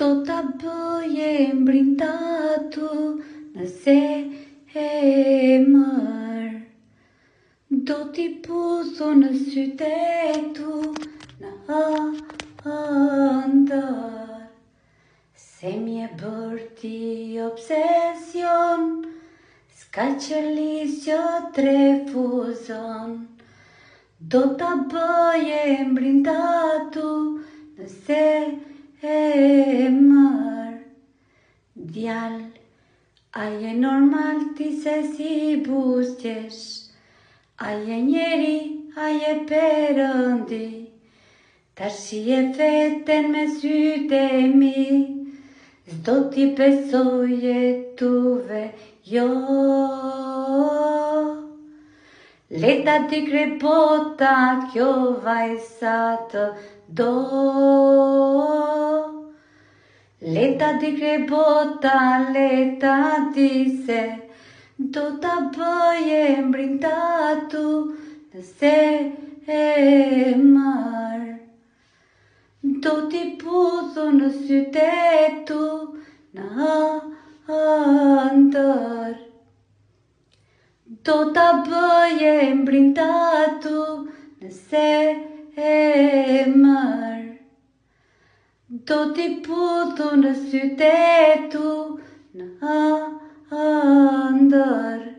Do ta bëje mbrintatu nëse e mërë. Do t'i puthu në sytetu në ndër. Se m'je bërë ti obsesion, s'ka qëllis që t'refuzon. Do t'a bëje mbrintatu nëse e mërë. Djal, a je normal ti se si buzqesh? A je njeri, a je perëndi? Tash i e feten me sytë e mi, s'do t'i besoj jetuve, jo. Leta t'i krej bota, kjo vajsa të do. Leta t'i krej bota, leta t'i se do t'a bëje mbrintatu nëse e mërë. Do t'i puthu në sytetu në ndër. Do t'a bëje mbrintatu nëse e mërë. Do t'i puthu në sytetu në ndër.